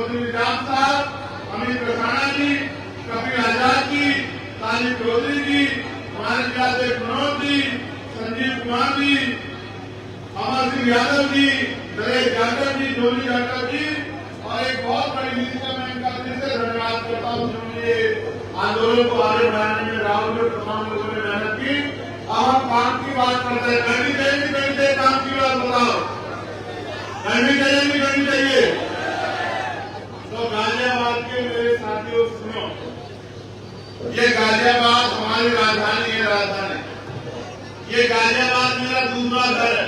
चौधरी निजाम साहब, अमित रसाना जी, कपिल आजाद जी, काली चौधरी जी, हमारे जिला से मनोज जी, संजीव कुमार जी, अमर सिंह यादव जी, नरेश यादव जी, जोली यादव जी और एक बहुत बड़ी नीति का मैं इनका फिर से धन्यवाद करता हूँ जिन्होंने आंदोलन को आगे बढ़ाने में राहुल और तमाम लोगों ने मेहनत की। अब हम काम की बात करते हैं। करनी चाहिए नहीं चाहिए काम की बात बताओ, करनी चाहिए नहीं करनी चाहिए? तो गाजियाबाद के मेरे साथियों सुनो, ये गाजियाबाद हमारी राजधानी है। राजधानी ये गाजियाबाद मेरा दूसरा घर है।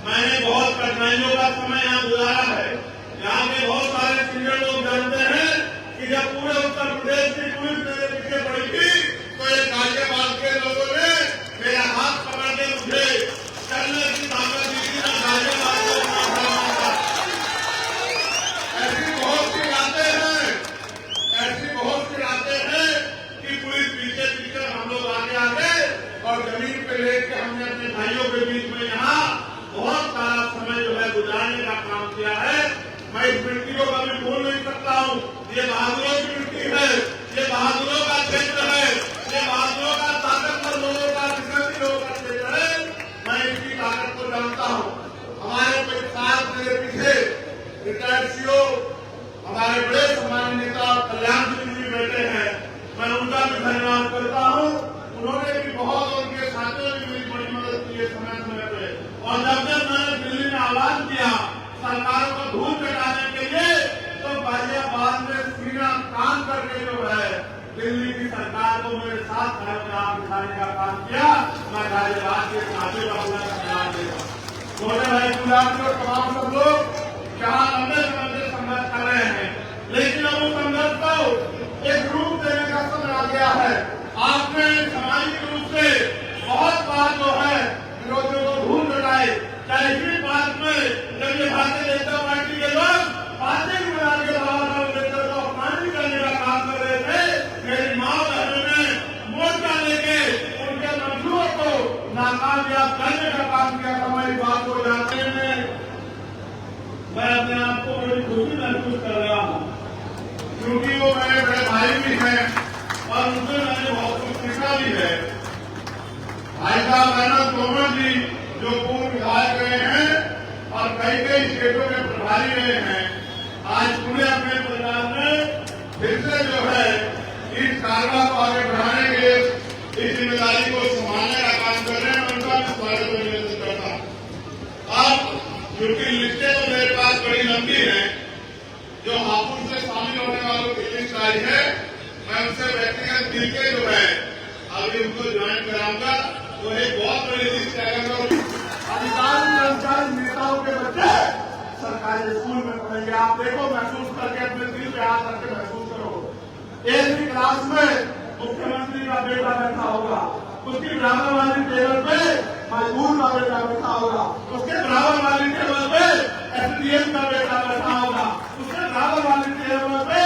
मैंने बहुत कठिनाइयों का समय यहाँ गुजारा है। यहाँ के बहुत सारे सीनियर लोग जानते हैं कि जब पूरे उत्तर प्रदेश की पुलिस मेरे पीछे पड़ी थी तो ये गाजियाबाद के लोगों ने मेरा हाथ पकड़ के मुझे चलने की ताकत दी थी। गाजियाबाद को ऐसी बहुत सी बातें हैं, ऐसी बहुत सी बातें हैं कि पुलिस पीछे पीछे हम लोग आगे आगे और जमीन पे लेके हमने अपने भाइयों के बीच में यहाँ बहुत सारा समय जो है गुजारने का काम किया है। मैं इस मिट्टी को कभी भूल नहीं सकता हूँ। ये बहादुरों की मिट्टी है, ये बहादुरों का क्षेत्र है, ये बहादुरों का ताकतवर लोगों का विकसित लोगों का क्षेत्र है। मैं इसकी ताकत को जानता हूँ। हमारे साथ मेरे पीछे रिटायर्ड सीओ हमारे बड़े सम्मानित नेता कल्याण सिंह जी बैठे हैं। मैं उनका भी धन्यवाद करता हूँ। उन्होंने भी बहुत और उनके साथियों ने भी बड़ी मदद की है समय समय पे। और जब मैंने दिल्ली में आह्वान किया सरकार को धूल चटाने के लिए तो गाजियाबाद में सीना काम करके जो है दिल्ली की सरकार को मेरे साथ काम दिखाने का काम किया। मैं गाजियाबाद के साथियों का पूरा धन्यवाद देता हूँ। छोटे भाई गुलाब और तमाम सब लोग जहाँ लंबे समय से संघर्ष कर रहे हैं, लेकिन अब उस संघर्ष को एक रूप देने का समय आ गया है। आपने सामाजिक रूप से बहुत बार जो है विरोधियों को धूल चटाए। चाहे इसी बात में जब ये भारतीय जनता पार्टी के लोग पार्टी बना के बाबा साहब अम्बेडकर को अपमानित करने का काम कर रहे थे, मेरी माँ बहनों ने मोर्चा लेके उनके मंसूबों को नाकामयाब करने का काम किया। हमारी बात को जानने में मैं अपने आप को बड़ी खुशी महसूस कर रहा हूँ, क्योंकि वो मेरे बड़े भाई भी हैं और उनसे मैंने बहुत कुछ सीखा भी है। भाई साहब अनंत तोमर जी जो पूर्व विधायक रहे हैं और कई कई स्टेटों के प्रभारी रहे हैं, आज पूरे अपने परिवार में फिर से जो है इस कारवा को आगे बढ़ाने के लिए इस जिम्मेदारी को संभालने का काम कर रहे हैं। उनका भी स्वागत अभिनंदन करता हूँ। अब क्योंकि लिस्टें तो मेरे पास बड़ी लंबी है, जो हापुड़ से शामिल होने वालों की लिस्ट आई है, मैं उनसे व्यक्तिगत मिलकर जो है अभी उनको ज्वाइन कराऊंगा। तो एक बहुत बड़ी लिस्ट है। अधिकारी कर्मचारी नेताओं के बच्चे सरकारी स्कूल में पढ़ेंगे। आप देखो, महसूस करके अपने दिल पे हाथ रख के महसूस करो। एक भी क्लास में मुख्यमंत्री का बेटा बैठा होगा, उसकी बराबर वाली टेबल पे मजदूर का बेटा बैठा होगा, उसके बराबर वाली टेबल पे एसडीएम का बेटा बैठा होगा, उसके बराबर वाली टेबल पे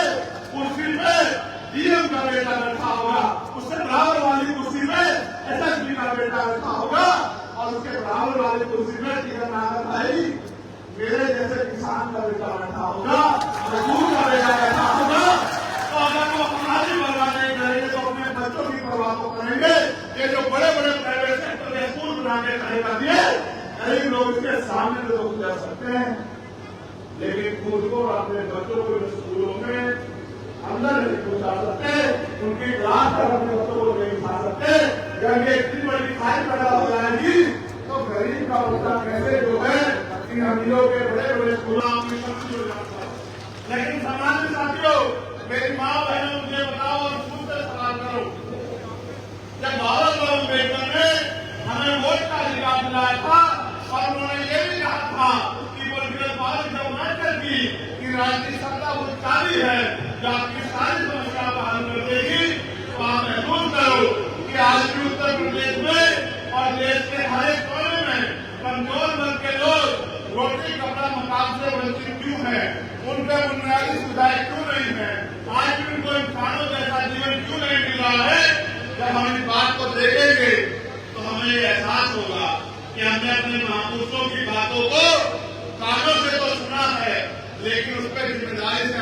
कुर्सी पे डीएम का बेटा बैठा होगा, उसके बराबर वाली कुर्सी पे एसएसपी का बेटा बैठा होगा और उसके बराबर वाली कुर्सी पे टीकम नागर भाई मेरे जैसे किसान का बेटा बैठा होगा, मजदूर का बेटा बैठा होगा। तो अगर वो हमारी परवाह नहीं करेंगे तो अपने बच्चों की परवाह तो करेंगे। ये जो बड़े बड़े प्राइवेट सेक्टर के स्कूल बनाने का दिए, गरीब लोग उसके सामने तो गुजर सकते हैं, लेकिन खुद को अपने बच्चों को स्कूलों में अंदर नहीं पहुंचा सकते, उनकी क्लास तक अपने बच्चों को नहीं उठा सकते। जब ये इतनी बड़ी फाइल पैदा हो जाएगी तो गरीब का बच्चा कैसे जो है इन अमीरों के बड़े बड़े स्कूलों में हो जाता है। लेकिन सामान्य साथियों, मेरी माँ बहनों मुझे बताओ और मुझसे सवाल करो, जब बाबा साहब अम्बेडकर ने हमें वोट का अधिकार दिलाया था और उन्होंने ये भी कहा था कि पॉलिटिकल पावर जब मैटर की कि राजनीतिक सत्ता वो चाली है जो आपकी सारी समस्या का हल कर देगी, तो आप महसूस करो कि आज भी उत्तर प्रदेश में और देश के हर एक कोने में कमजोर वर्ग के लोग रोटी कपड़ा मकान से वंचित क्यों है, उनके बुनियादी सुविधाएं क्यों नहीं है, आज भी उनको इंसानों जैसा जीवन क्यों नहीं मिल रहा है। जब हम इस बात को देखेंगे तो हमें एहसास होगा कि हमने अपने महापुरुषों की बातों को कानों से तो सुना है, लेकिन उस पर जिम्मेदारी से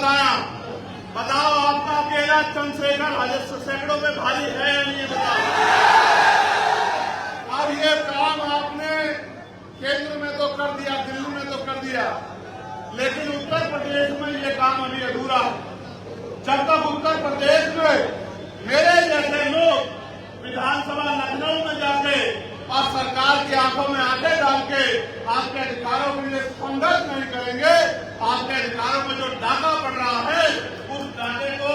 बताया। बताओ आपका अकेला चंद्रशेखर सैकड़ों में भारी है या नहीं, बताओ। अब ये काम आपने केंद्र में तो कर दिया, दिल्ली में तो कर दिया, लेकिन उत्तर प्रदेश में ये काम अभी अधूरा है। जब तक उत्तर प्रदेश में मेरे जैसे लोग विधानसभा लखनऊ में जाके और सरकार की आंखों में आंखें डाल के आपके अधिकारों के लिए संघर्ष नहीं करेंगे, आपके अधिकारों में जो डाका पड़ रहा है उस डाके को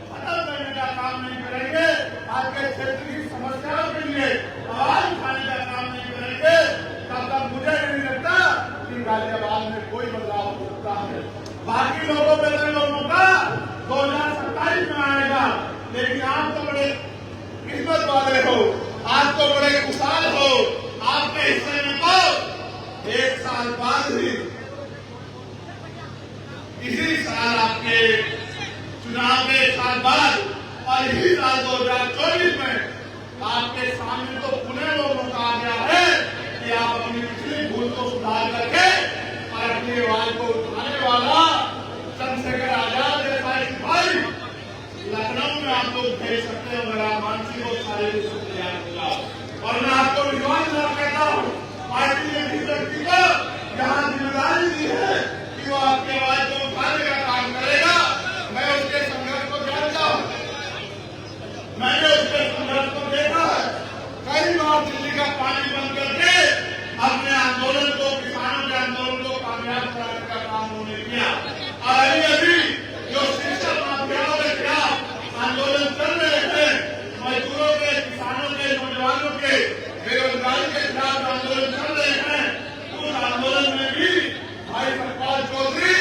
खत्म करने का काम नहीं करेंगे, आपके क्षेत्र की समस्याओं के लिए आवाज उठाने का काम नहीं करेंगे, तब तक मुझे नहीं लगता कि गाजियाबाद में कोई बदलाव हो सकता है। बाकी लोगों पे लोगों का 2027 में आएगा, लेकिन आप तो बड़े किस्मत वाले हो, आप तो बड़े खुशहाल हो। आपके हिस्से में तो 1 साल बाद ही, इसी साल आपके चुनाव के 1 साल बाद और इसी साल 2024 में आपके सामने तो पुनः वो मौका आ गया है कि आप अपनी पिछली भूल को सुधार करके और अपनी आवाज को उठाने वाला चंद्रशेखर आजाद जैसा सिपाही लखनऊ में आप लोग भेज सकते हैं। मेरा मानसिक और शारीरिक तैयार होगा और मैं आपको विश्वास करता हूँ, पार्टी ने भी व्यक्ति को यहाँ जिम्मेदारी दी है कि वो आपकी आवाज को उठाने का काम करेगा। मैं उसके संघर्ष को जानता हूँ, मैंने उसके संघर्ष को देखा है। कई बार दिल्ली का पानी बंद करके अपने आंदोलन को, किसानों के आंदोलन को कामयाब कराने का काम उन्होंने किया। और अभी जो शिक्षक माफियाओं के खिलाफ आंदोलन चल रहे हैं, मजदूरों के, किसानों के, नौजवानों के, बेरोजगारी के खिलाफ आंदोलन चल रहे हैं, उस आंदोलन में भी भाई सतपाल चौधरी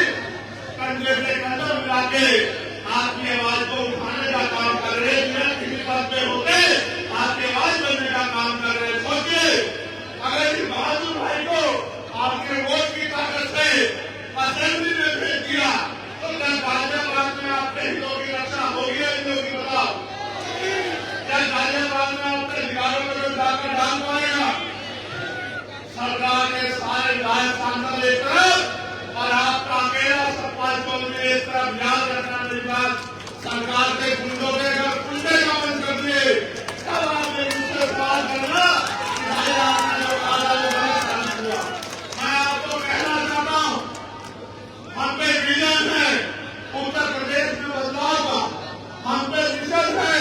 कंधे से कंधा मिला के आपकी आवाज को उठाने का काम कर रहे हैं। किसी पद पे होते आपकी आवाज बनने का काम कर रहे हैं। सोचिए, अगर इस बहादुर भाई को आपके वोट की ताकत से असेंबली में भेज दिया तो कल गाजियाबाद में आपके हितों की रक्षा होगी या नहीं होगी, बताओ। क्या गाजियाबाद में आपके अधिकारों को जो डाका डाल पाएगा? सरकार के सारे विधायक सांसद एक तरफ और आपका अकेला सतपाल चौधरी एक तरफ। याद रखना मेरी बात, सरकार के गुंडों के घर कुंडे का बंद कर दिए, तब आप एक दूसरे से सवाल करना कि भाई आपने जो कहा जो गलत काम किया। मैं आपको कहना चाहता हूँ, हम पे विजन है उत्तर प्रदेश में बदलाव का, हम पे विजन है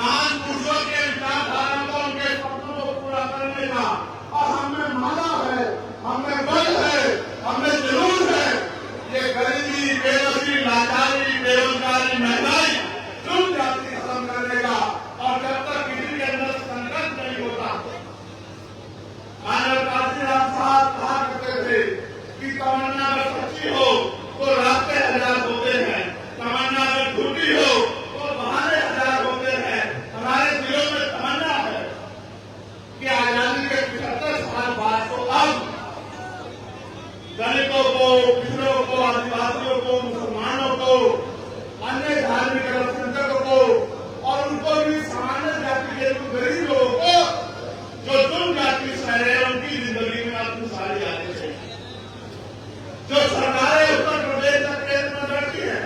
महान पुरुषों के विचारधारा को, उनके सपनों को पूरा करने का, और हमें माना है, हमें बल है, हमें जरूर है। ये गरीबी, बेबसी, लाचारी, बेरोजगारी, महंगाई, चुन जाति खत्म करने का। और जब तक किसी के अंदर संकट नहीं होता, मानव काशीराम साहब कहा करते थे कि तमन्ना अगर सच्ची हो तो रास्ते हजार होते हैं, तमन्ना अगर झूठी हो तो बहाने हजार होते हैं। हमारे दिलों में तमन्ना है कि आजादी के 75 साल बाद तो अब दलितों को, पिछड़ों को, आदिवासियों को, मुसलमानों को, अन्य धार्मिक अल्पसंख्यकों को और उनको भी सामान्य जाति के गरीब लोगों को जो तुम जाति से रहे उनकी जिंदगी में अब खुशहाली आनी चाहिए। जो सरकारें उत्तर प्रदेश तक केंद्र में बैठी है,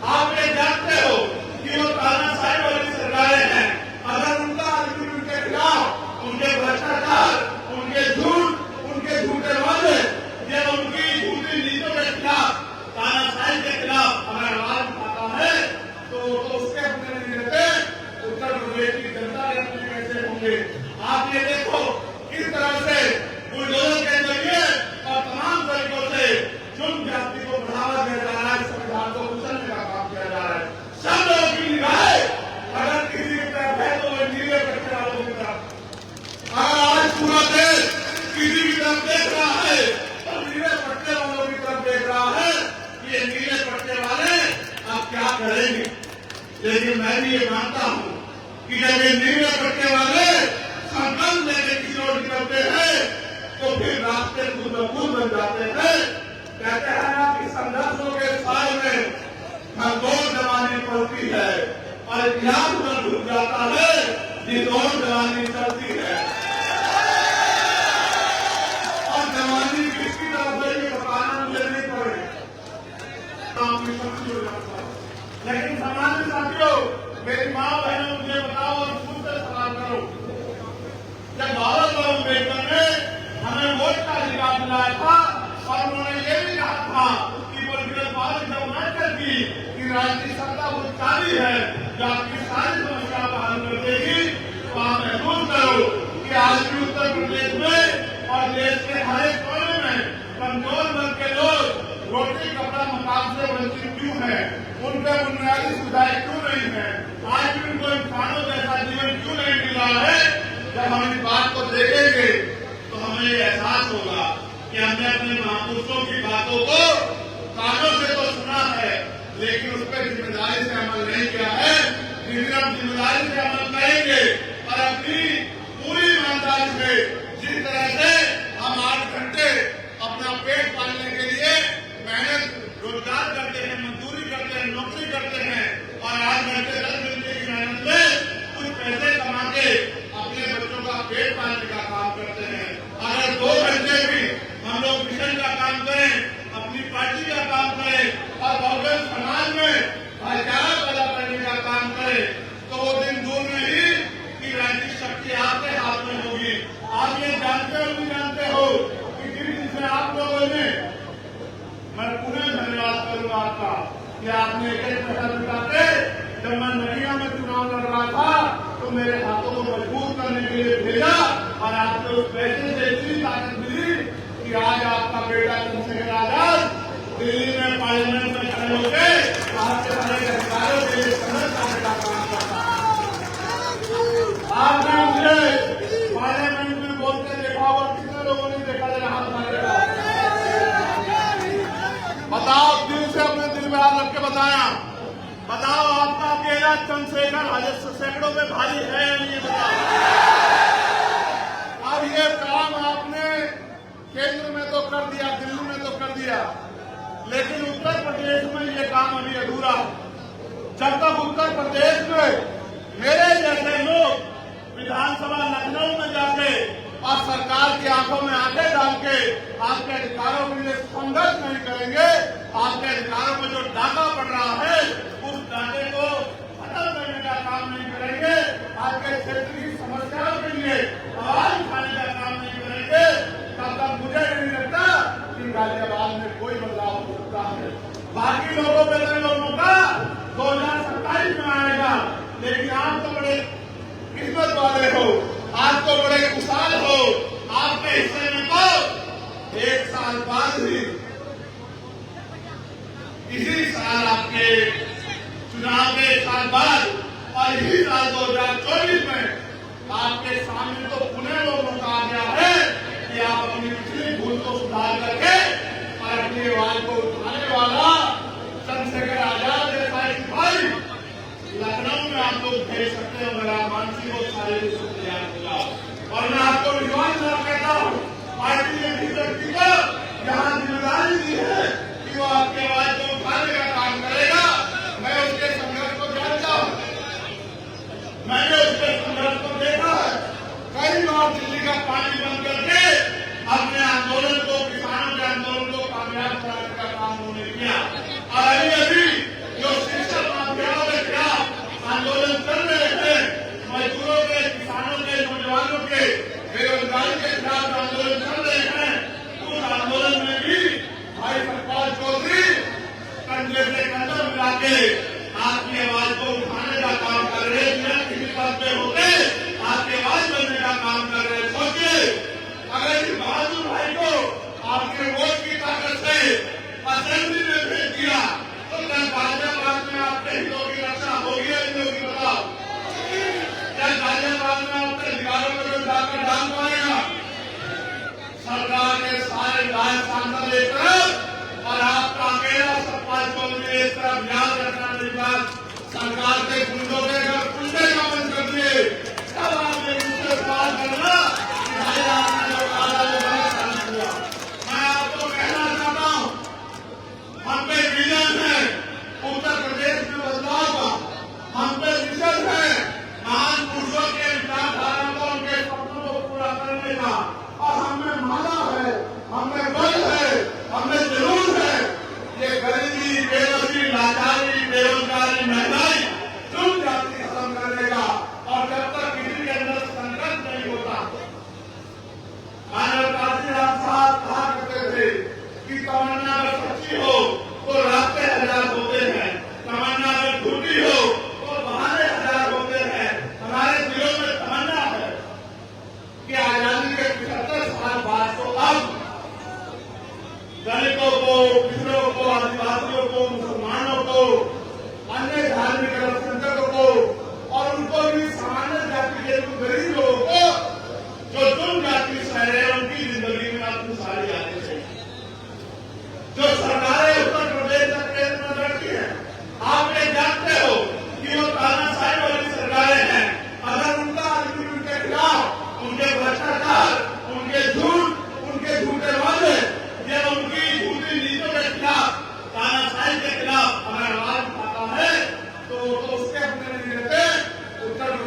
आप ये जानते हो कि वो तानाशाही वाली सरकारें हैं। अगर उनका उनके खिलाफ, उनके भ्रष्टाचार, उनके झूठ, उनके झूठे वादे, ये उनकी झूठी नीतियों के खिलाफ, तानाशाही के खिलाफ अगर आवाज उठाता है तो उसके अपने नहीं रहते, उत्तर प्रदेश की जनता के अपने कैसे होंगे? आप ये देखो किस तरह से बुलडोजर के जरिए और तमाम तरीकों से चुन जाति को बढ़ावा दिया जा रहा है, संविधान को कुचलने का काम किया जा रहा है। सब लोगों की निगाहें अगर किसी की तरफ है तो वह नीले पट्टे वालों की तरफ। अगर आज पूरा देश किसी की तरफ देख रहा है तो नीले पट्टे वालों की तरफ देख रहा है कि ये नीले पट्टे वाले अब क्या करेंगे। लेकिन मैं भी ये मानता हूँ कि जब ये नीले पट्टे वाले संकल्प लेके किसी और निकलते हैं तो फिर रास्ते खुद ब खुद बन जाते हैं। कहते हैं ना कि संघर्षों के साय में खरगोश जवानी पलती है और इतिहास में डूब जाता है जिसोर जवानी चलती है। और जवानी किसकी तरफ है ये बताना मुझे नहीं पड़ेगा। काम में शक्ति हो जाता है। लेकिन सामान्य साथियों, मेरी माँ बहनों, मुझे बताओ और मुझसे सवाल करो, जब बाबा अम्बेडकर ने हमें वोट का अधिकार दिलाया था और उन्होंने ये भी कहा था कि पॉलिटिकल पावर जब मैटर की कि राजनीतिक सत्ता वो चाबी है जो आपकी सारी समस्या का हल कर देगी, तो आप महसूस करो कि आज भी उत्तर प्रदेश में और देश के हर एक कोने में कमजोर वर्ग के लोग रोटी कपड़ा मकान से वंचित क्यों है, उनके बुनियादी सुविधाएं क्यों नहीं है, आज भी उनको इंसानों जैसा जीवन क्यों नहीं मिल रहा है। जब हम इस बात को देखेंगे तो हमें एहसास होगा कि हमने अपने महापुरुषों की बातों को कानों से तो सुना है, लेकिन उस पर जिम्मेदारी से अमल नहीं किया है। जिस हम जिम्मेदारी से अमल करेंगे और अपनी पूरी ईमानदारी से, जिस तरह से हम 8 घंटे अपना पेट पालने के लिए मेहनत रोजगार करते हैं, मजदूरी करते हैं, नौकरी करते हैं और 8 घंटे 10 घंटे की मेहनत में कुछ पैसे कमा के अपने बच्चों का पेट पालने का काम करते हैं, अगर 2 घंटे भी हम लोग मिशन का काम करें, अपनी पार्टी का काम करें और बहुजन समाज में भाईचारा पैदा करने का काम करें, तो वो दिन दूर नहीं कि राजनीतिक शक्ति आपके हाथ में होगी। आप ये जानते हो नहीं जानते हो कि जिस दिन से आप लोगों ने, मैं पुनः धन्यवाद करूंगा आपका कि आपने एक पैसा जुटाते, जब मैं नदिया में चुनाव लड़ रहा था तो मेरे हाथों को मजबूत करने के लिए भेजा और आपको उस पैसे से इतनी ताकत मिली कि आज आपका बेटा चंद्रशेखर आजाद दिल्ली में पार्लियामेंट में खड़े होकर आपके सारे अधिकारों के लिए संघर्ष करने का काम करता है। आपने मुझे पार्लियामेंट में बोलते देखा और कितने लोगों ने देखा हाथ मारेगा, बताओ, दिल से अपने दिल में हाथ रख के बताओ आपका अकेला चंद्रशेखर सैकड़ों में भारी है या नहीं, बताओ। अब ये काम आपने केंद्र में तो कर दिया, दिल्ली में तो कर दिया, लेकिन उत्तर प्रदेश में ये काम अभी अधूरा। जब तक उत्तर प्रदेश में मेरे जैसे लोग विधानसभा लखनऊ में जाके और सरकार की आंखों में आंखें डाल के आपके अधिकारों के लिए संघर्ष नहीं करेंगे, आपके अधिकारों में जो डाका पड़ रहा है उस डाके को खत्म करने का काम नहीं करेंगे, आपके क्षेत्र की समस्याओं के लिए आवाज उठाने का काम नहीं करेंगे, तब तक मुझे नहीं लगता कि गाजियाबाद में कोई बदलाव हो सकता है। बाकी लोगों पे लोगों का 2027 में आएगा, लेकिन आप तो बड़े किस्मत वाले हो, आप तो बड़े खुशहाल हो, आपके हिस्से में तो 1 साल बाद ही, इसी साल आपके चुनाव के 1 साल बाद और इसी साल 2024 में आपके सामने तो पुनः वो मौका आ गया है कि आप अपनी पिछली भूल को सुधार करके और अपनी आवाज को उठाने वाला चंद्रशेखर आजाद जैसा सिपाही लखनऊ में आप लोग भेज सकते हो। मेरा मानसिक और शारीरिक तैयार होगा और मैं आपको विश्वास कहता हूँ, पार्टी ने भी व्यक्ति को यहाँ जिम्मेदारी दी है कि वो आपकी आवाज को उठाने का काम करेगा। मैं उसके संघर्ष को जानता हूँ, मैंने उसके संघर्ष को देखा है। कई बार दिल्ली का पानी बंद करके अपने आंदोलन को, किसानों के आंदोलन को कामयाब कराने का काम उन्होंने किया और अभी जो शिक्षक माफियाओं के खिलाफ आंदोलन कर रहे थे, मजदूरों के, किसानों के, नौजवानों के, बेरोजगारी के खिलाफ आंदोलन कर रहे हैं, उस आंदोलन में भी भाई सतपाल चौधरी कंधे से कंधा मिला के आपकी आवाज को उठाने का काम कर रहे हैं। किसी पद पे होते आपकी आवाज बनने का काम कर रहे हैं। सोचिए, अगर इस बहादुर भाई को आपके वोट की ताकत से असेंबली में भेज दिया तो क्या गाजियाबाद में आपके हितों की रक्षा होगी या नहीं होगी, बताओ। क्या गाजियाबाद में आपके अधिकारों को जो जाकर डाल पाएगा? सरकार के सारे विधायक सांसद एक तरफ और आपका अकेला सतपाल चौधरी एक तरफ, याद रखना मेरी बात। सरकार के गुंडों के घर कुंडे का बंद कर दिए, तब आपने मुझसे सवाल करना कि भाई आपने जो कहा जो गलत साबित हुआ। मैं आपको कहना चाहता हूँ, हम पे विजन है उत्तर प्रदेश में बदलाव का, हम पे विजन है महान पुरुषों के विचारधारा को, उनके सपनों को पूरा करने का, और हमें माना है, हमें बल है, हमें जरूर है। ये गरीबी,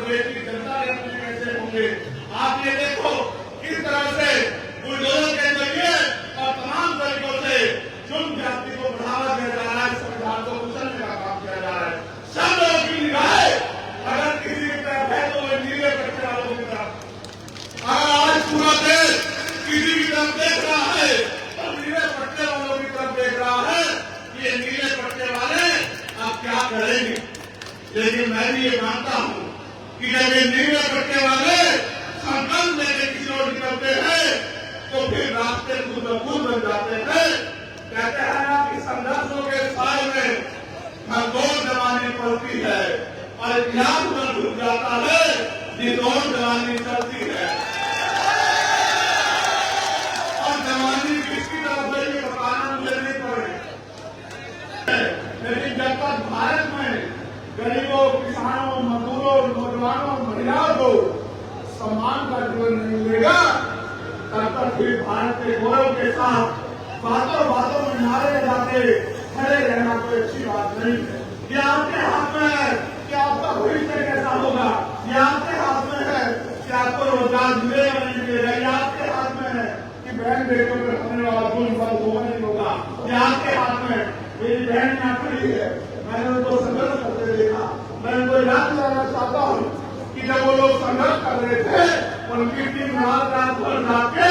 प्रदेश की जनता के अपने कैसे होंगे। आप ये देखो किस तरह से बुलडोजर के जरिए और तमाम तरीकों से जुर्म जाति को बढ़ावा दिया जा रहा है, संविधान को कुचलने का काम किया जा रहा है। सब लोग की निगाहें अगर किसी की तरफ है तो वो नीले पट्टे वालों की तरफ। अगर आज पूरा देश किसी की तरफ देख रहा है तो नीले पट्टे वालों की तरफ देख रहा है। ये नीले पट्टे वाले अब क्या करेंगे। लेकिन मैं भी ये मानता हूँ कि जब ये नीले पट्टे वाले संकल्प लेके किसी और निकलते हैं तो फिर रास्ते खुद ब खुद बन जाते हैं। कहते हैं ना कि संघर्षों के साय में खरगोश जवानी पलती है और इतिहास में डूब जाता है जिदौर जवानी चलती है। और जवानी किसकी तरफ से ये बताना मुझे नहीं पड़े। लेकिन जब तक भारत में गरीबों, किसानों, मजदूरों, नौजवानों, महिलाओं को सम्मान का जीवन नहीं मिलेगा तब तक फिर भारत के गौरव के साथ बातों बातों में नारे लगाते खड़े रहना कोई अच्छी बात नहीं है। ये आपके हाथ में है कि आपका भविष्य कैसा होगा। ये आपके हाथ में है कि आपको रोजगार मिलेगा नहीं मिलेगा। ये आपके हाथ में है कि बहन बेटियों पर होने वाला जुल्म बंद होगा नहीं होगा। ये आपके हाथ में। मेरी बहन यहाँ खड़ी है, मैंने उनको संघर्ष करते देखा। मैं उनको याद दिलाना चाहता हूँ कि जब वो लोग संघर्ष कर रहे थे उनकी टीम रात भर जाके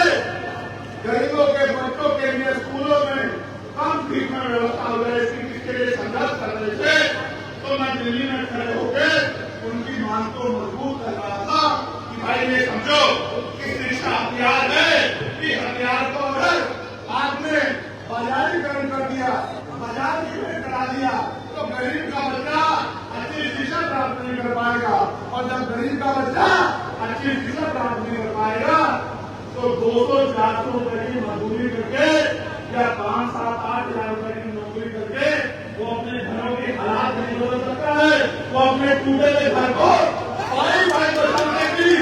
गरीबों के बच्चों के लिए स्कूलों में कम फीस में व्यवस्था हो गई इसके लिए संघर्ष कर रहे थे। तो मैं दिल्ली में खड़े होकर उनकी मांग को मजबूत कर रहा था कि भाई ये समझो कि इसका हथियार है कि हथियार को अगर आपने बाजारीकरण कर दिया, बाजार की भेंट करा दिया तो गरीब का बच्चा अच्छी शिक्षा प्राप्त नहीं कर पाएगा। और जब गरीब का बच्चा अच्छी शिक्षा प्राप्त नहीं कर पाएगा तो 200-400 रुपए की मजदूरी करके या 5-7-8 हजार रुपए की नौकरी करके वो अपने घरों के हालात नहीं बदल सकता है। वो अपने टूटे हुए घर को भाई बदलने की ये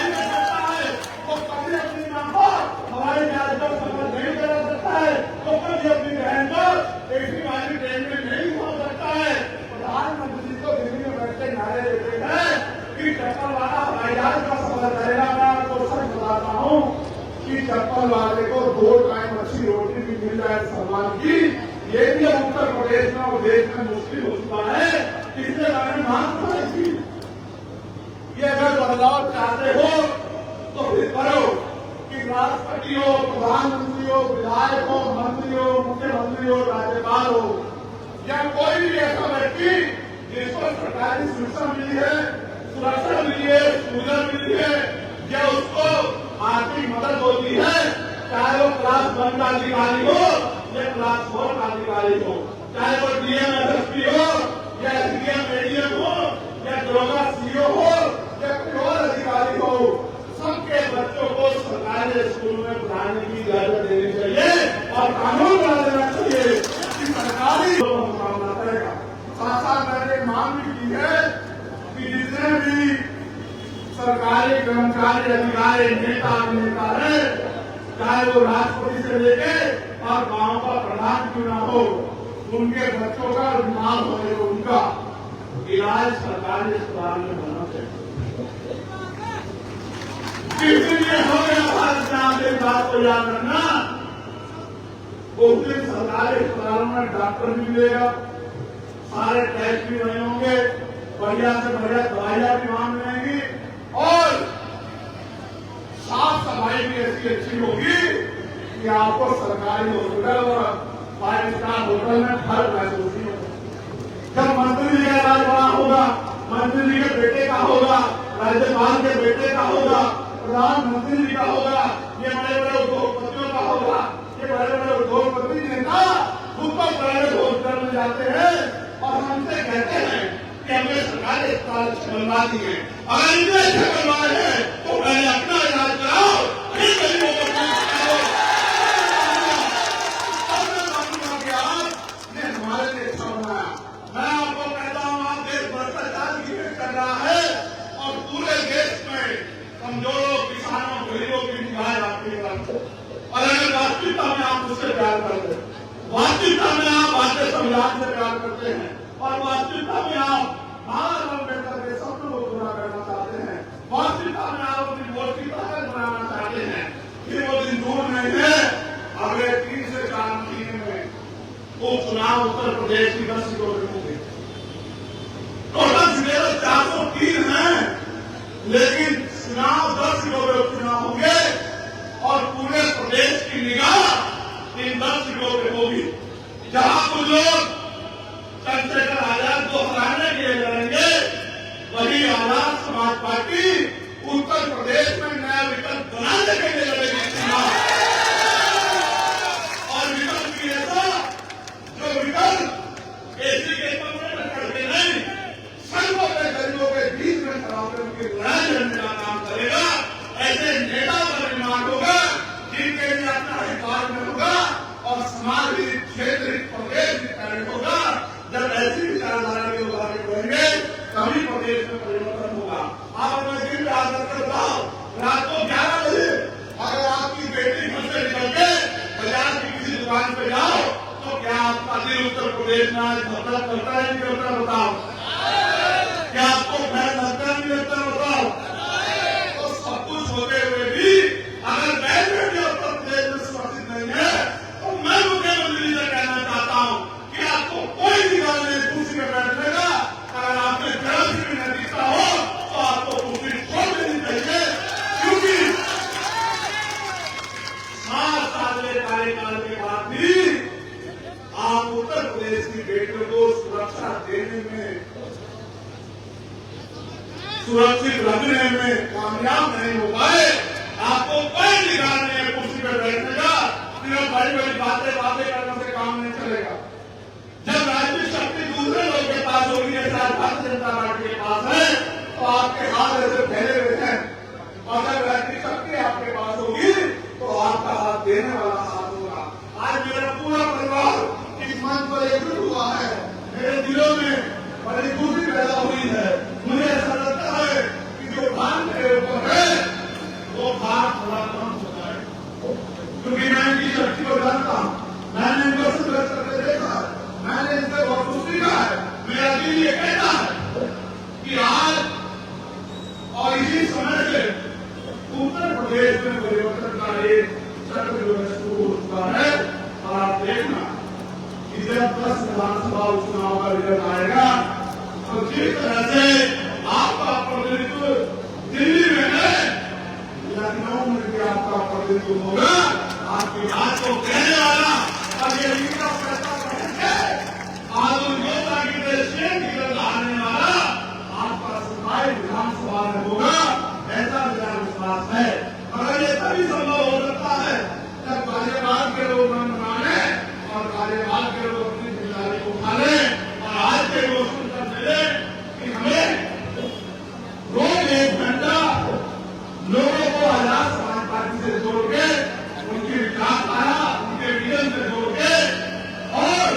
नहीं सकता है। वो कभी अपनी मां को हवाई जहाज पर सफर नहीं करा सकता है। वो कभी अपनी बहन को ऐसी वाली ट्रेन में नहीं हो सकता है। प्रधानमंत्री को दिल्ली में बैठे नारे देते हैं कि चप्पल वाला हवाई जहाज का सफर करेगा। मैं आपको सच बताता हूँ कि चप्पल वाले को 2 टाइम अच्छी रोटी भी मिल जाए सम्मान की, ये भी अब उत्तर प्रदेश में और देश में मुश्किल हो चुका है। इसके बारे में मांग करेगी। ये अगर बदलाव चाहते हो तो फिर करो कि राष्ट्रपति हो, प्रधानमंत्री हो, विधायक हो, मंत्री हो, मुख्यमंत्री हो, राज्यपाल हो या कोई भी ऐसा व्यक्ति जिसको सरकारी सुरक्षा मिली है, सुरक्षा मिली है, सुविधा मिली है या उसको आर्थिक मदद होती है, चाहे वो क्लास 1 का अधिकारी हो या क्लास 4 का अधिकारी हो, चाहे वो डीएम एसएसपी हो या एसडीएम एडीएम हो या दरोगा सीओ हो या कोई और अधिकारी हो, सबके बच्चों को सरकारी स्कूल में पढ़ाने की इजाजत देनी चाहिए और कानून बना देना चाहिए कि सरकारी सामना करेगा। साथ साथ मैंने मांग भी की है कि जितने भी सरकारी कर्मचारी, अधिकारी, नेता है, चाहे वो राष्ट्रपति से लेके और गांव का प्रधान क्यों ना हो, उनके बच्चों का बीमार होने को उनका इलाज सरकारी अस्पताल में होना चाहिए। इसलिए हमें भारत में बात को याद रखना, उस दिन सरकारी अस्पतालों में डॉक्टर भी मिलेगा, सारे टेस्ट भी बने होंगे, बढ़िया से बढ़िया दवाइयां भी वहां मिलेंगी और साफ सफाई भी ऐसी अच्छी होगी कि आपको सरकारी हॉस्पिटल और 5 स्टार होटल में फर्क महसूस नहीं होगा। जब मंत्री जी का इलाज वहां होगा, मंत्री जी के बेटे का होगा, राज्यपाल के बेटे का होगा, प्रधानमंत्री जी का होगा, ये बड़े बड़े उद्योगपतियों का होगा, ये बड़े बड़े उद्योगपति नेता ऊपर प्राइवेट हॉस्पिटल में जाते हैं और हमसे कहते हैं कि हमने सरकारी अस्पताल बनवा दिए। अगर इतने अच्छे बनवाए हैं तो पहले अपना इलाज कराओ, फिर गरीबों को हमारे लिए अच्छा बनाया। मैं आपको कहता हूँ आप देश भ्रष्टाचार की भेंट कर रहा है और पूरे देश में कमजोरों, किसानों, गरीबों की निगाहें आपकी तरफ। और अगर वास्तविकता में आप उससे प्यार करते हैं, वास्तविकता में आप भारतीय संविधान से प्यार करते हैं और वास्तविकता में आप बाबा साहब अम्बेडकर चुनाव उत्तर प्रदेश की 10 सीटों पे होंगे। टोटल सीटें 403 हैं, लेकिन चुनाव 10 सीटों पे उपचुनाव होंगे और पूरे प्रदेश की निगाह इन 10 सीटों पे होगी। जहां कुछ लोग चंद्रशेखर आजाद को हराने के लिए लड़ेंगे, वही आजाद समाज पार्टी उत्तर प्रदेश में नया विकल्प बनाने के लिए लड़ेगी चुनाव। और विकल्प की ऐसा जो विकल्प एसी के कमरे में करके नहीं, सड़कों पे गरीबों के बीच में खड़ा होकर उनकी लड़ाई लड़ने का काम करेगा। ऐसे नेता का निर्माण होगा जिनके लिए अपना अधिकार में होगा और समाज भी क्षेत्र प्रदेश भी कार्य होगा। जब ऐसी विचारधारा के लोग आगे बढ़ेंगे तभी प्रदेश में परिवर्तन होगा। आप अपने दिन में आदत करता हो, रात को 11 बजे अगर आपकी बेटी घर से निकल के बाजार की किसी दुकान पे जाओ तो क्या आपका दिल उत्तर प्रदेश में आज धड़कन करता है नहीं करता? बताओ, क्या आपको भय लगता नहीं लगता? बताओ। तो सब कुछ होते हुए भी अगर मैं उत्तर प्रदेश में सुरक्षित नहीं है तो मैं मुख्यमंत्री से कहना चाहता हूँ कि आपको कोई निकाल नहीं कुर्सी में बैठने का। अगर आपने जरा भी नतीजा हो तो आपको कुर्सी छोड़ देनी चाहिए, क्योंकि 7 साल के कार्यकाल के बाद भी आप उत्तर प्रदेश की बेटियों को सुरक्षा देने में, सुरक्षित रखने में कामयाब नहीं हो पाए। आपको कोई निकाल नहीं है कुर्सी पर बैठने का। सिर्फ बड़ी बड़ी बातें करने से काम नहीं चलेगा। जब राजनीतिक शक्ति दूसरे लोग के पास होगी, जैसा भारतीय जनता पार्टी के पास है, तो आपके हाथ ऐसे फैले हुए हैं। और जब राजनीतिक शक्ति आपके पास होगी तो आपका हाथ देने वाला हाथ होगा। आज मेरा पूरा परिवार इस मंच पर एकजुट हुआ है। मेरे दिलों में बड़ी खुशी पैदा हुई है। मुझे ऐसा लगता है कि जो भार मेरे ऊपर है वो भार थोड़ा कम हो जाए, क्योंकि मैं इनकी शक्ति को जानता हूँ। मैंने इनको संघर्ष करके देखा है, मैंने इनसे बहुत कुछ सीखा है। मेरा दिल ये कहता है कि आज और इसी समय से उत्तर प्रदेश में परिवर्तन का एक चक्र जो है शुरू हो चुका है। और आप देखना कि जब 10 विधानसभा उपचुनाव का रिजल्ट आएगा तो जिस तरह से आपका प्रतिनिधित्व दिल्ली में है, लखनऊ में भी आपका प्रतिनिधित्व होगा। आपकी बात को कहने वाला और ये फैसला करेंगे आधुनिक योजना की प्रेसिडेंट की तरह आने वाला आपका सफाई विधानसभा में होगा, ऐसा मेरा विश्वास है। मगर ये तभी संभव हो सकता है जब कार्यभार के लोग मन माने और कार्यभार के लोग अपनी जिम्मेदारी को उठा लें। और आज के लोग सुनकर मिले कि हमें रोज 1 घंटा लोगों को आजाद समाज पार्टी से जोड़ के, उनकी विचारधारा, उनके विजन से जोड़ के और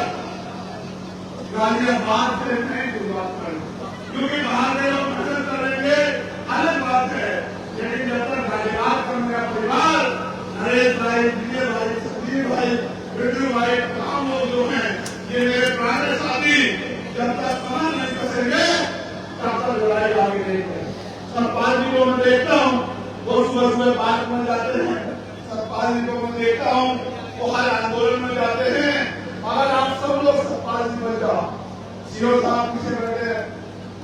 गाजियाबाद से नहीं शुरुआत करें, क्योंकि बाहर के लोग पसंद करेंगे अलग बात है। लेकिन जब तक गाजियाबाद का मेरा परिवार, नरेश भाई, विजय भाई, संजीव भाई, बिट्टू भाई, तमाम लोग जो हैं ये मेरे पुराने साथी, जब तक कमर नहीं कसेंगे तब तक लड़ाई आगे नहीं है। सतपाल जी को मैं देखता हूँ, वो सुबह पार्क में जाते हैं। सतपाल जी को मैं देखता हूँ, वो हर आंदोलन में जाते हैं। अगर आप सब लोग सतपाल जी बन जाओ, सीओ साहब पीछे बैठे हैं,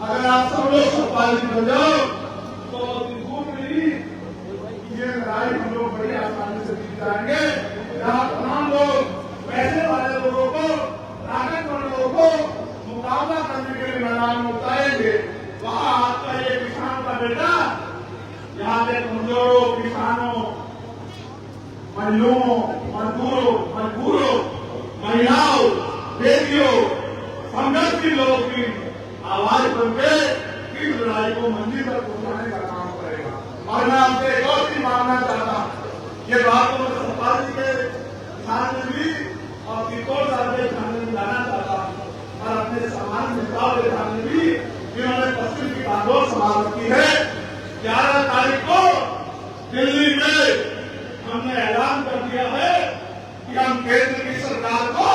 अगर आप सब लोग सतपाल जी बन जाओ तो ये लड़ाई हम लोग बड़ी आसानी से जीत जाएंगे। यहाँ तमाम लोग पैसे वाले लोगों को, ताकतवर लोगों को मुकाबला करने के लिए मैदान में उतारेंगे। वहाँ आपका ये किसान का बेटा यहाँ के कमजोरों, किसानों, महिलाओं, मजदूरों, महिलाओं, बेटियों, संघर्षी लोगों की आवाज बनके इस लड़ाई को मंजिल तक पहुंचाने का काम करेगा। और मैं आपसे एक और चीज मांगना चाहता हूँ, ये बात को मैं सतपाल जी के ध्यान में भी और किशोर साहब के ध्यान में लाना चाहता हूँ और अपने समाज नेताओं के ध्यान में भी, जिन्होंने पश्चिम की बागडोर संभाल रखी है। 11 तारीख को दिल्ली में हमने ऐलान कर दिया है कि हम केंद्र की सरकार को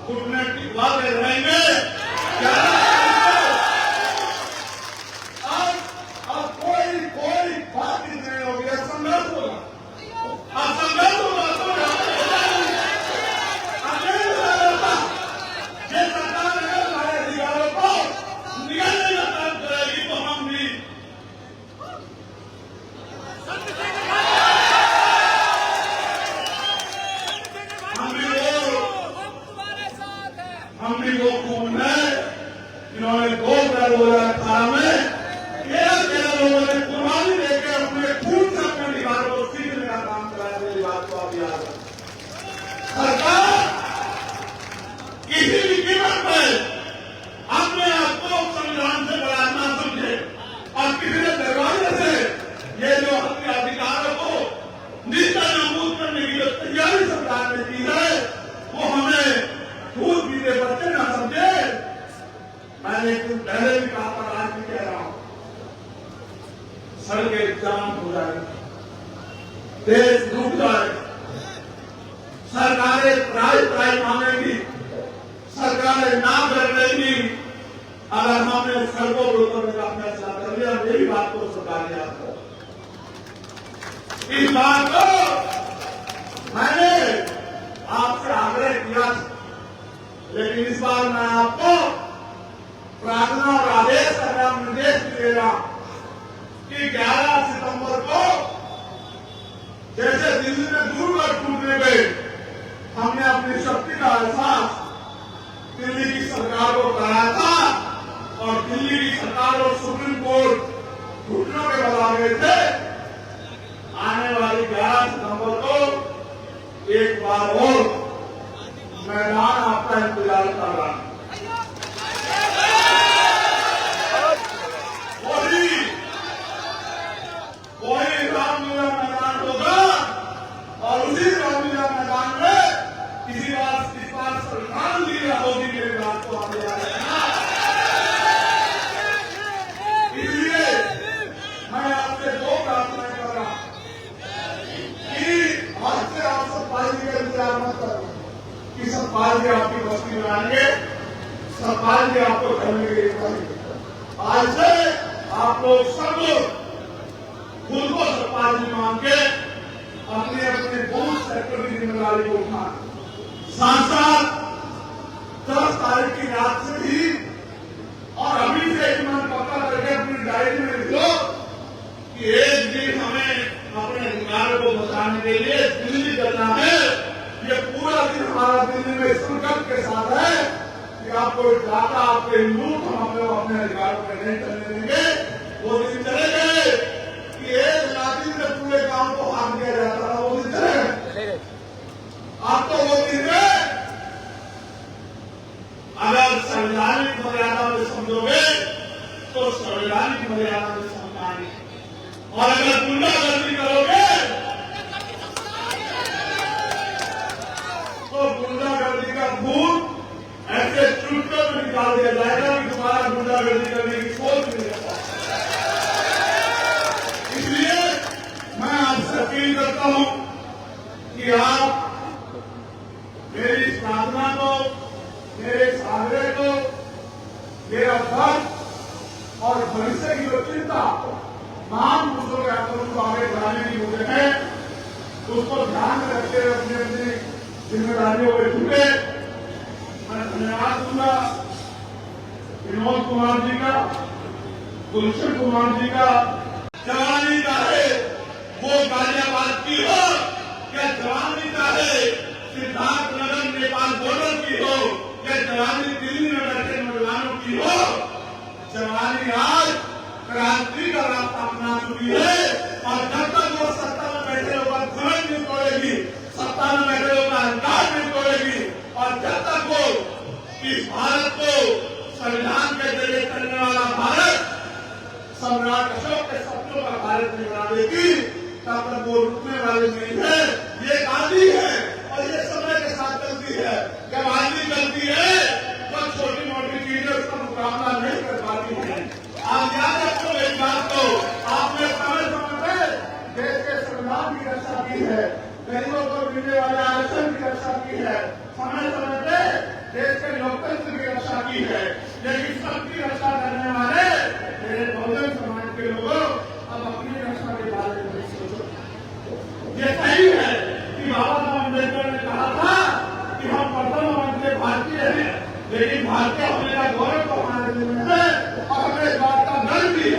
घुटने टिकवाते रहेंगे। 11 अब कोई बात नहीं होगी, संघर्ष होगा, संघर्ष होगा। 2018 में 13 लोगों ने कुर्बानी देकर अपने खून से अपने अधिकार को सीखने का काम कराया। मेरी बात को आप याद रखें। सरकार किसी भी कीमत पर अपने आप को संविधान से बड़ा ना समझे और किसी ने दरवाजे से ये जो अपने अधिकारों को निष्ठा नाबूद करने की जो तैयारी सरकार ने की है वो हमें दूध पीते बच्चे ना समझे। मैंने कुछ पहले भी कहा था, आज भी कह रहा हूं, सड़कें जाम हो जाए, देश डूब जाए, सरकारें प्राइज मांगेंगी, सरकारें ना कर लेंगी अगर हमने सड़कों पर उतरने का फैसला कर लिया। मेरी बात को सरकार ने आपको इस बात को मैंने आपसे आग्रह किया, लेकिन इस बार मैं आपको प्रार्थना और आदेश करना निर्देश भी दे रहा कि 11 सितंबर को जैसे दिल्ली में दूर टूटने गए, हमने अपनी शक्ति का एहसास दिल्ली की सरकार को कराया था और दिल्ली की सरकार और सुप्रीम कोर्ट घुटनों के बल आ गए थे। आने वाली 11 सितंबर को एक बार और मैदान आपका इंतजार कर रहा है। वही रामलीला मैदान होगा और उसी रामलीला मैदान में इस बार संविधान लीला होगी। मेरी बात को आप याद रखना। इसलिए मैं आपसे दो प्रार्थनाएं कर रहा हूं कि आज से आप सतपाल जी का इंतजार मत करो कि सतपाल जी आपकी बस्ती बनाएंगे, सतपाल जी आपको घर में करेंगे। आज से आप लोग सब लोग खुद को सरकार जी मान के अपने अपने बूथ सेक्टर की जिम्मेदारी को उठाएं। साथ साथ 10 तारीख की रात से ही और अभी से एक मन पक्का करके अपनी डायरी में लिखो कि एक दिन हमें अपने अधिकारों को बचाने के लिए दिल्ली करना है। ये पूरा दिन हमारा दिल्ली में संकल्प के साथ है कि आपको डाटा आपके लूट हम अपने अधिकारों पर नहीं करने देंगे। वो दिन चले गए एक लाठी से पूरे गांव को हाथ दिया जाता था, वो दिन चले। आप तो वो दिन अगर संवैधानिक मर्यादा में समझोगे तो संवैधानिक मर्यादा में समझाएंगे और अगर गुंडागर्दी करोगे तो गुंडागर्दी का भूत ऐसे चुटकियों में निकाल दिया जाएगा कि तुम्हारा गुंडागर्दी करने की सोच नहीं रहता। मैं आपसे अपील करता हूं कि आप मेरी इस प्रार्थना को, मेरे इस आग्रह को, मेरा भक्त और भविष्य की जो चिंता महान पुरुषों के आंदोलन को आगे बढ़ाने की मुझे है, उसको ध्यान में रखते हुए अपनी अपनी जिम्मेदारियों पर जुटे। मैं धन्यवाद दूंगा विनोद कुमार जी का, गुलशन कुमार जी का। जवानी चाहे वो गाजियाबाद की हो या जवानी चाहे सिद्धार्थनगर नेपाल बॉर्डर की हो या जवानी दिल्ली में बैठे नौजवानों की हो, जवानी आज क्रांति का रास्ता अपना चुकी है। और जब तक वो सत्ता में बैठे लोगों का घमंड नहीं तोड़ेगी, सत्ता में बैठे लोगों का अहंकार नहीं तोड़ेगी और जब तक वो इस भारत को संविधान के जरिए करने वाला भारत सम्राट अशोक के सपनों का भारत नहीं बना देगी, तब तक वो रुकने वाले नहीं है। ये गांधी है और ये समय के साथ चलती है। जब आंधी चलती है तो छोटी मोटी चीजें उसका मुकाबला नहीं कर पाती है। आप याद रखो इस बात को, आपने समय समय पर देश के संविधान की रक्षा की है, गरीबों को मिलने वाले आरक्षण की रक्षा की है, समय समय पर देश के लोकतंत्र की रक्षा की है। लेकिन सबकी रक्षा करने वाले मेरे बहुजन समाज के लोगों अब अपनी रक्षा के बारे में नहीं सोचो। ये सही है कि बाबा साहब अम्बेडकर ने कहा था कि हम प्रथम भारतीय हैं, लेकिन भारतीय होने का गौरव